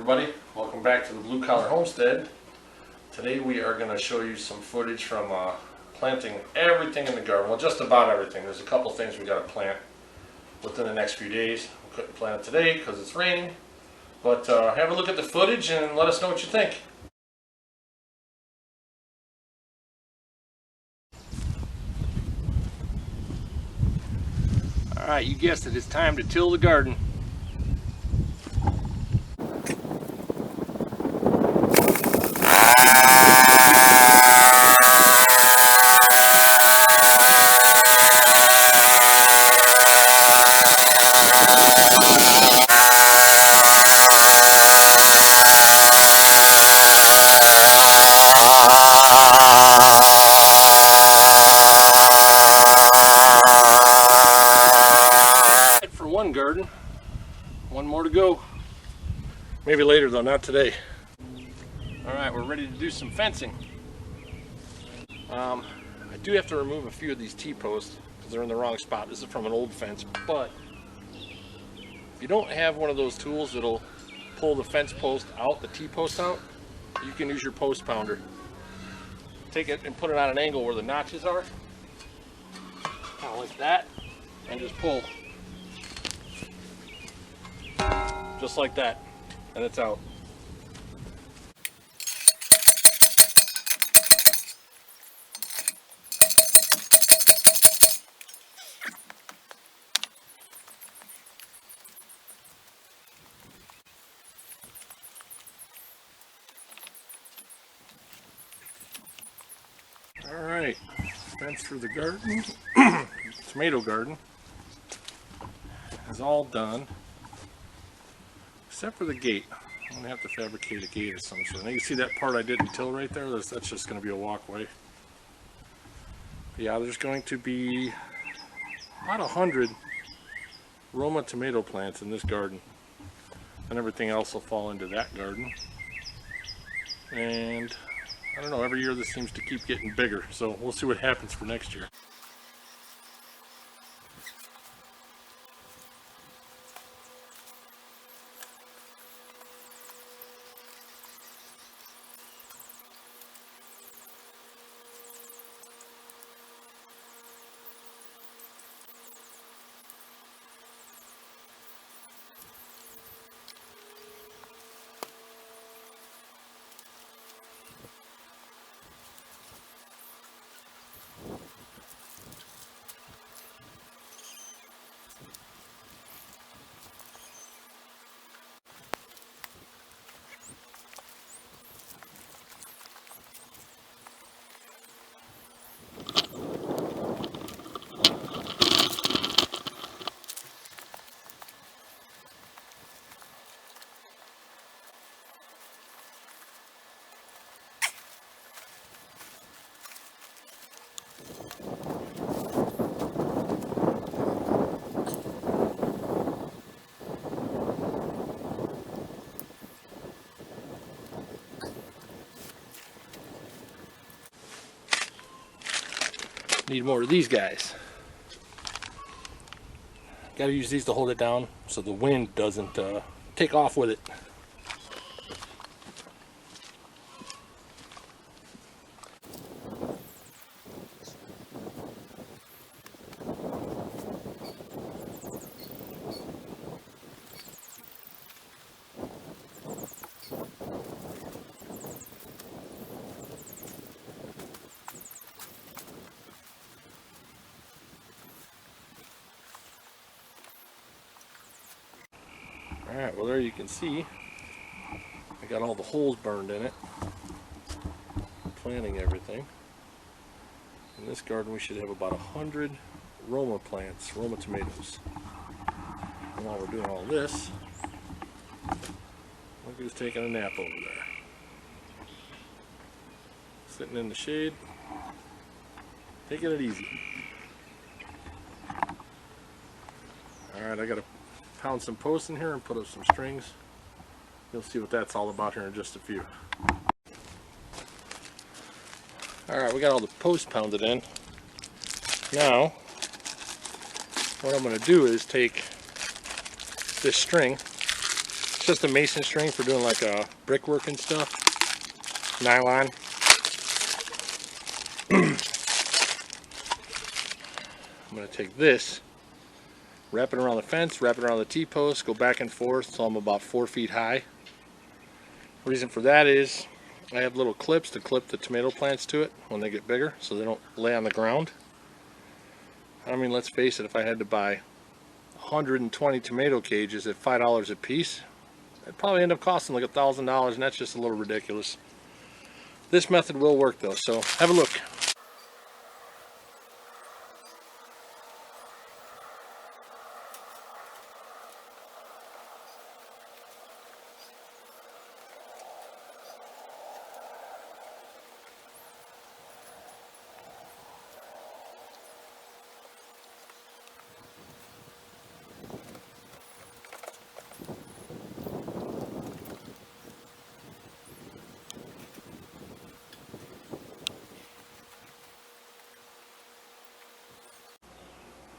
everybody, welcome back to the Blue Collar Homestead. Today we are going to show you some footage from planting everything in the garden. Well, just about everything. There's a couple things we got to plant within the next few days. We couldn't plant it today because it's raining, but have a look at the footage and let us know what you think. Alright, you guessed it, it's time to till the garden. For one garden, one more to go. Maybe later though, not today. Alright, we're ready to do some fencing. I do have to remove a few of these T-posts because they're in the wrong spot. This is from an old fence, but if you don't have one of those tools that'll pull the fence post out, the T-post out, you can use your post pounder. Take it and put it on an angle where the notches are, kind of like that, and just pull. Just like that, and it's out. All right, fence for the garden, tomato garden is all done. Except for the gate. I'm going to have to fabricate a gate of some sort. Now you see that part I didn't till right there? That's just going to be a walkway. Yeah, there's going to be about 100 Roma tomato plants in this garden. And everything else will fall into that garden. And I don't know, every year this seems to keep getting bigger. So we'll see what happens for next year. Need more of these guys. Got to use these to hold it down so the wind doesn't take off with it. Alright, well there you can see I got all the holes burned in it, planting everything. In this garden we should have about 100 Roma plants, Roma tomatoes. And while we're doing all this, look who's taking a nap over there. Sitting in the shade, taking it easy. Alright, I gotta pound some posts in here and put up some strings. You'll see what that's all about here in just a few. Alright, we got all the posts pounded in. Now, what I'm going to do is take this string, just a mason string for doing like brickwork and stuff. Nylon. I'm going to take this, wrap it around the fence, wrap it around the T-post, go back and forth till I'm about 4 feet high. Reason for that is I have little clips to clip the tomato plants to it when they get bigger so they don't lay on the ground. I mean, let's face it, if I had to buy 120 tomato cages at $5 a piece, it'd probably end up costing like $1,000, and that's just a little ridiculous. This method will work though, so have a look.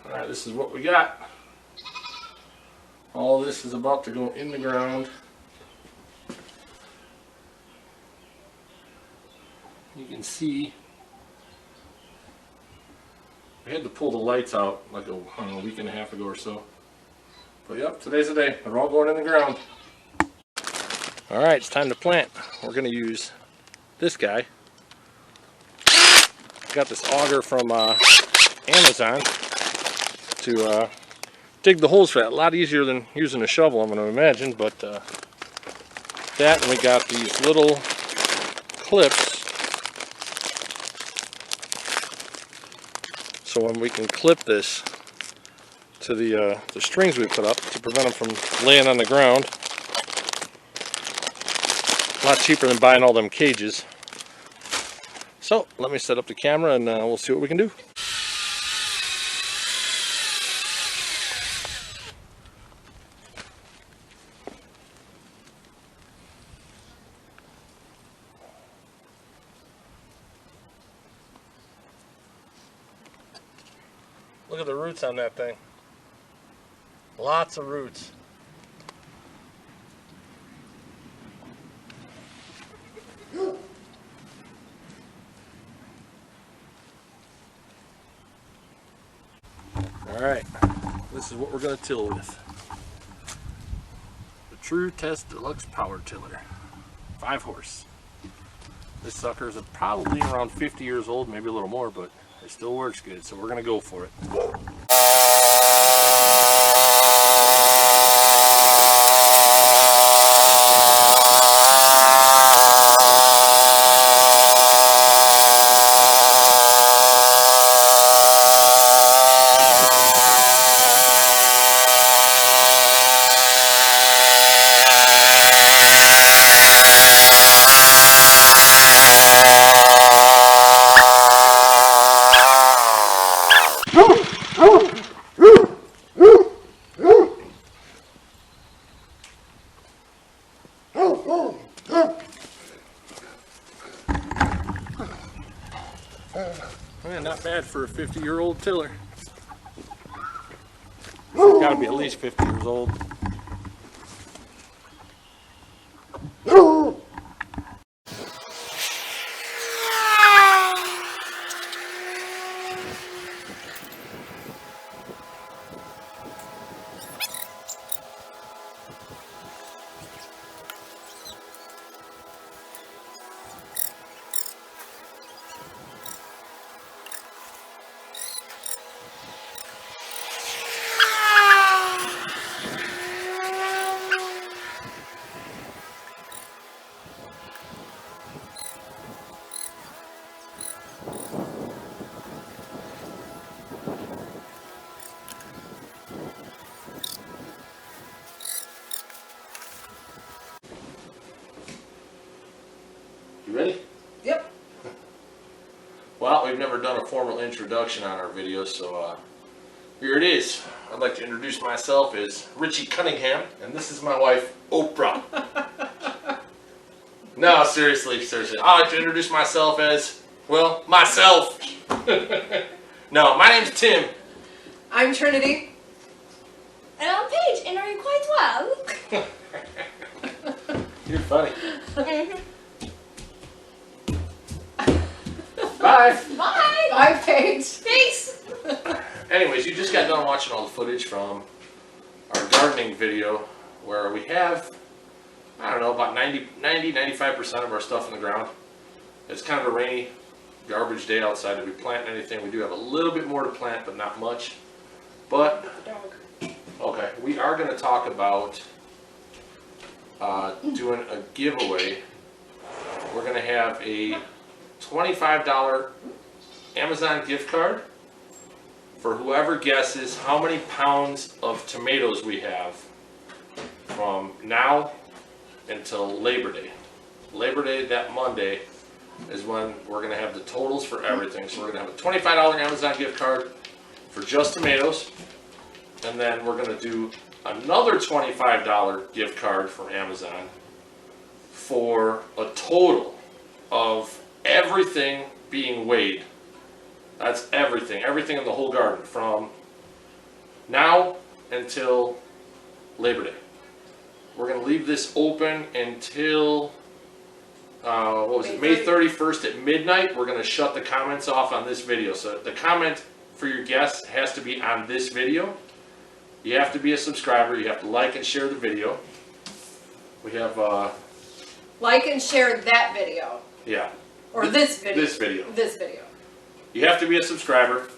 Alright, this is what we got. All this is about to go in the ground. You can see I had to pull the lights out like a week and a half ago or so. But yep, today's the day. They're all going in the ground. Alright, it's time to plant. We're going to use this guy. Got this auger from Amazon to dig the holes for that. A lot easier than using a shovel, I'm going to imagine, but that, and we got these little clips so when we can clip this to the strings we put up to prevent them from laying on the ground. A lot cheaper than buying all them cages. So let me set up the camera and we'll see what we can do. Look at the roots on that thing. Lots of roots. Alright, this is what we're going to till with. The True Test Deluxe Power Tiller. 5-horse. This sucker is probably around 50 years old, maybe a little more, but it still works good, so we're going to go for it. Man, not bad for a 50-year-old tiller. It's got to be at least 50 years old. You ready? Yep. Well, we've never done a formal introduction on our videos, so here it is. I'd like to introduce myself as Richie Cunningham, and this is my wife, Oprah. No, seriously. I'd like to introduce myself as, well, myself. No, my name's Tim. I'm Trinity. And I'm Paige, and are you quite well? You're funny. Bye. Bye. Bye, Paige. Thanks. Anyways, you just got done watching all the footage from our gardening video where we have, I don't know, about 95% of our stuff in the ground. It's kind of a rainy, garbage day outside. If we plant anything, we do have a little bit more to plant, but not much. But, okay, we are going to talk about doing a giveaway. We're going to have a $25 Amazon gift card for whoever guesses how many pounds of tomatoes we have from now until Labor Day. Labor Day, that Monday, is when we're going to have the totals for everything. So we're going to have a $25 Amazon gift card for just tomatoes, and then we're going to do another $25 gift card from Amazon for a total of everything being weighed. That's everything in the whole garden from now until Labor Day. We're going to leave this open until May 31st at midnight. We're going to shut the comments off on this video. So the comment for your guess has to be on this video. You have to be a subscriber. You have to like and share the video. We have Like and share that video. Yeah. Or this video. This video. This video. You have to be a subscriber.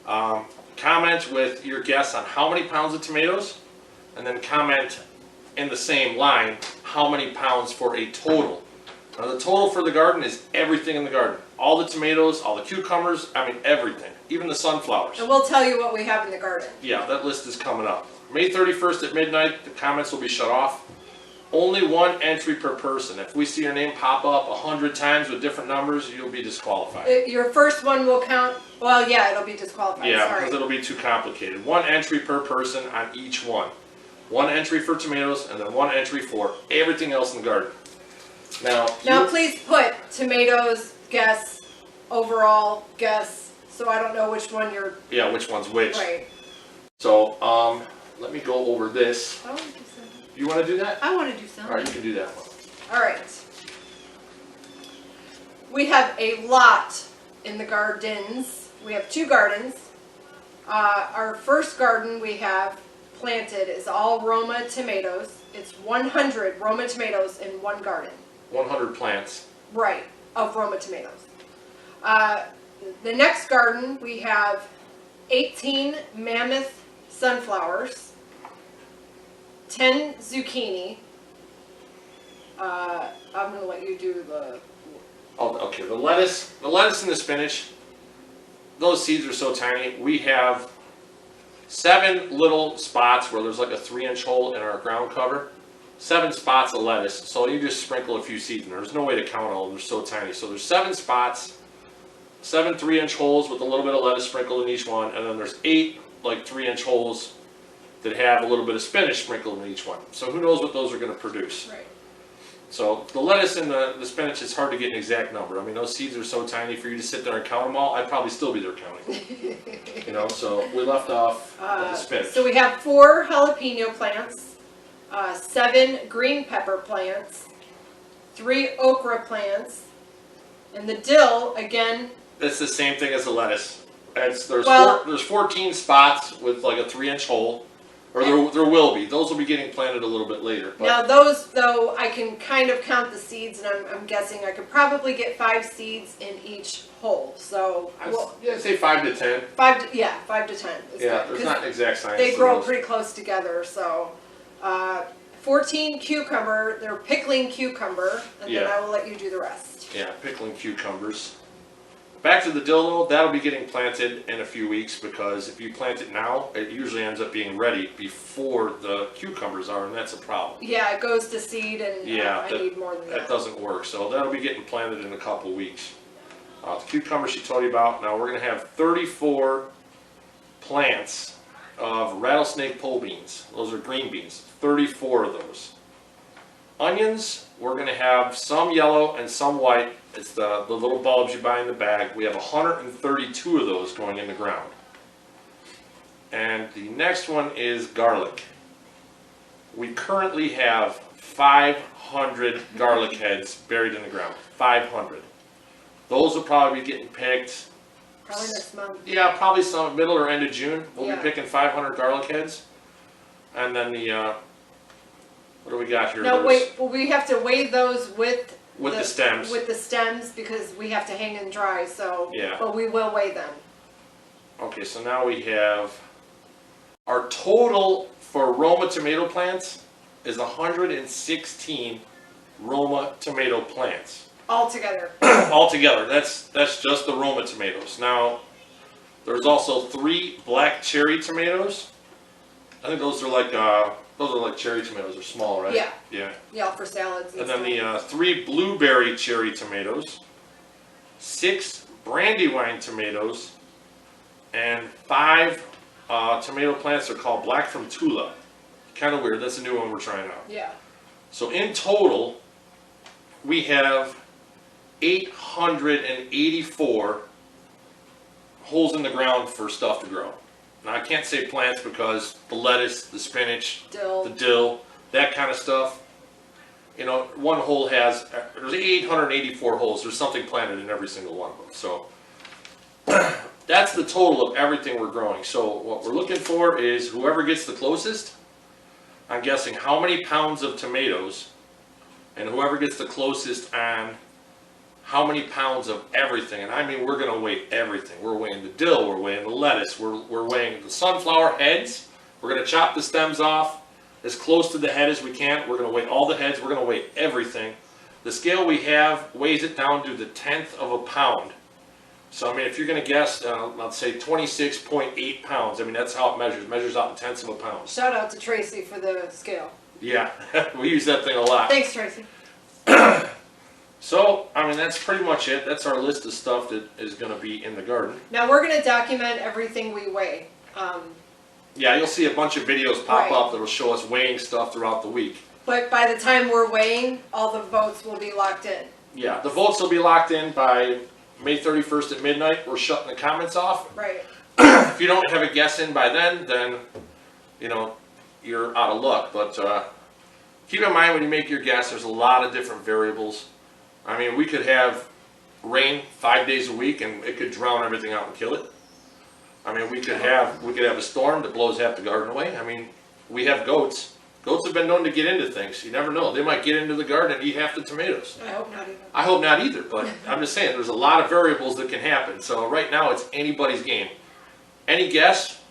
Comment with your guess on how many pounds of tomatoes, and then comment in the same line how many pounds for a total. Now the total for the garden is everything in the garden. All the tomatoes, all the cucumbers, I mean everything. Even the sunflowers. And we'll tell you what we have in the garden. Yeah, that list is coming up. May 31st at midnight, the comments will be shut off. Only one entry per person. If we see your name pop up 100 times with different numbers, you'll be disqualified. Your first one will count. Well, yeah, it'll be disqualified. Yeah, Sorry. because it'll be too complicated. One entry per person on each one. One entry for tomatoes, and then one entry for everything else in the garden. Now please put tomatoes, guess, overall, guess, so I don't know which one you're... Yeah, which one's which. Right. So, let me go over this. I want to do something. You want to do that? I want to do something. Alright, you can do that one. All right. We have a lot in the gardens. We have two gardens. Our first garden we have planted is all Roma tomatoes. It's 100 Roma tomatoes in one garden. 100 plants. Right, of Roma tomatoes. The next garden we have 18 Mammoth sunflowers, 10 zucchini. I'm going to let you do the... Oh, okay. The lettuce and the spinach, those seeds are so tiny. We have 7 little spots where there's like a 3-inch hole in our ground cover. 7 spots of lettuce. So you just sprinkle a few seeds in there. There's no way to count all of them. They're so tiny. So there's 7 spots, 7 3-inch holes with a little bit of lettuce sprinkled in each one, and then there's 8 like 3-inch holes that have a little bit of spinach sprinkled in each one. So who knows what those are going to produce. Right. So the lettuce and the spinach, is hard to get an exact number. I mean, those seeds are so tiny for you to sit there and count them all. I'd probably still be there counting. You know, so we left off with the spinach. So we have 4 jalapeno plants, 7 green pepper plants, 3 okra plants, and the dill, again... It's the same thing as the lettuce. There's 14 spots with like a 3-inch hole. Or there will be. Those will be getting planted a little bit later. But now those, though, I can kind of count the seeds, and I'm guessing I could probably get 5 seeds in each hole. So I'd say 5 to 10. 5 to 10. Yeah, there's not exact science. They grow pretty close together. So 14 cucumber. They're pickling cucumber, and then I will let you do the rest. Yeah, pickling cucumbers. Back to the dill, though, that'll be getting planted in a few weeks, because if you plant it now, it usually ends up being ready before the cucumbers are, and that's a problem. Yeah, it goes to seed, and I need more than that. That doesn't work, so that'll be getting planted in a couple weeks. The cucumbers she told you about, now we're going to have 34 plants of rattlesnake pole beans. Those are green beans, 34 of those. Onions, we're going to have some yellow and some white. It's the little bulbs you buy in the bag. We have 132 of those going in the ground. And the next one is garlic. We currently have 500 garlic heads buried in the ground. 500. Those will probably be getting picked. Probably next month. Yeah, probably some middle or end of June. We'll Yeah. be picking 500 garlic heads. And then the, what do we got here? No, wait, well, we have to weigh those with the stems. With the stems, because we have to hang and dry, so. Yeah. But we will weigh them. Okay, so now we have, our total for Roma tomato plants is 116 Roma tomato plants. Altogether. Altogether, that's just the Roma tomatoes. Now, there's also 3 black cherry tomatoes. I think those are like cherry tomatoes. They're small, right? Yeah. Yeah. Yeah, for salads. And then the 3 blueberry cherry tomatoes, 6 Brandywine tomatoes, and 5 tomato plants are called black from Tula. Kind of weird. That's a new one we're trying out. Yeah. So in total, we have 884 holes in the ground for stuff to grow. Now I can't say plants because the lettuce, the spinach, Dill. the dill, that kind of stuff. You know, one hole has, there's 884 holes. There's something planted in every single one of them. So that's the total of everything we're growing. So what we're looking for is whoever gets the closest. I'm guessing how many pounds of tomatoes, and whoever gets the closest on how many pounds of everything. And I mean, we're going to weigh everything. We're weighing the dill, we're weighing the lettuce, we're weighing the sunflower heads. We're going to chop the stems off as close to the head as we can. We're going to weigh all the heads. We're going to weigh everything. The scale we have weighs it down to the 1/10 of a pound. So, I mean, if you're going to guess, let's say 26.8 pounds, I mean, that's how it measures. It measures out in tenths of a pound. Shout out to Tracy for the scale. Yeah, we use that thing a lot. Thanks, Tracy. So, I mean, that's pretty much it. That's our list of stuff that is going to be in the garden. Now we're going to document everything we weigh. Yeah, you'll see a bunch of videos pop Right. up that will show us weighing stuff throughout the week. But by the time we're weighing, all the votes will be locked in. Yeah, the votes will be locked in by May 31st at midnight. We're shutting the comments off. Right. If you don't have a guess in by then, you know, you're out of luck. But keep in mind when you make your guess, there's a lot of different variables. I mean, we could have rain 5 days a week and it could drown everything out and kill it. I mean, we could have a storm that blows half the garden away. I mean, we have goats. Goats have been known to get into things. You never know. They might get into the garden and eat half the tomatoes. I hope not either. I hope not either, but I'm just saying there's a lot of variables that can happen. So right now it's anybody's game. Any guess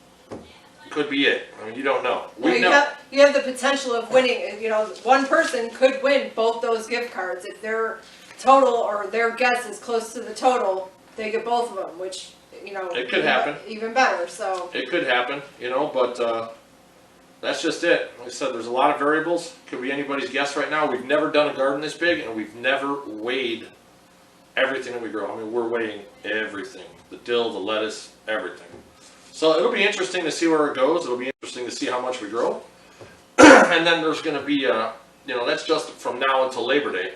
could be it. I mean, you don't know. You have the potential of winning. You know, one person could win both those gift cards. If their total or their guess is close to the total, they get both of them, which, you know, It could happen. Even better. So It could happen, you know, but that's just it. Like I said, there's a lot of variables. Could be anybody's guess right now. We've never done a garden this big, and we've never weighed everything that we grow. I mean, we're weighing everything. The dill, the lettuce, everything. So it'll be interesting to see where it goes. It'll be interesting to see how much we grow. And then there's going to be, you know, that's just from now until Labor Day.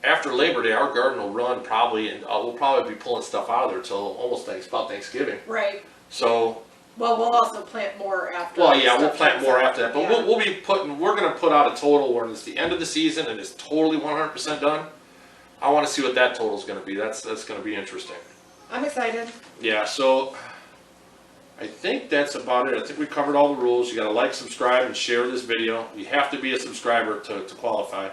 After Labor Day, our garden will run probably, and we'll probably be pulling stuff out of there until almost about Thanksgiving. right. So. Well, we'll also plant more after. Well, yeah, we'll stuff plant comes more out. after that, but Yeah. we're going to put out a total when it's the end of the season and it's totally 100% done. I want to see what that total is going to be. That's going to be interesting. I'm excited. Yeah, so I think that's about it. I think we covered all the rules. You got to like, subscribe, and share this video. You have to be a subscriber to qualify.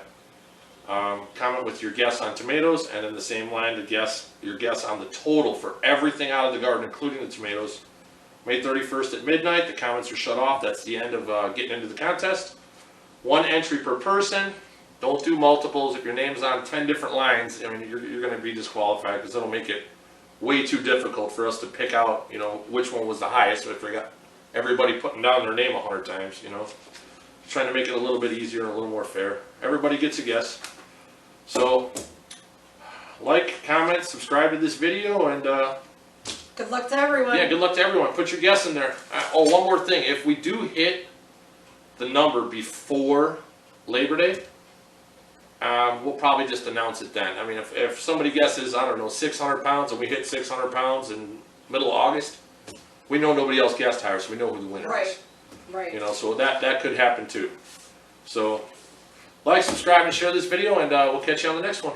Comment with your guess on tomatoes, and in the same line to your guess on the total for everything out of the garden, including the tomatoes. May 31st at midnight, the comments are shut off. That's the end of getting into the contest. 1 entry per person. Don't do multiples. If your name's on 10 different lines, I mean, you're going to be disqualified because it'll make it way too difficult for us to pick out, you know, which one was the highest. If we got everybody putting down their name 100 times, you know, trying to make it a little bit easier and a little more fair. Everybody gets a guess. So, like, comment, subscribe to this video, and Good luck to everyone. yeah, good luck to everyone. Put your guess in there. Oh, one more thing. If we do hit the number before Labor Day, we'll probably just announce it then. I mean, if somebody guesses, I don't know, 600 pounds and we hit 600 pounds in middle of August, we know nobody else guessed higher, so we know who the winner is. Right. You know, so that could happen too. So, Like, subscribe, and share this video, and we'll catch you on the next one.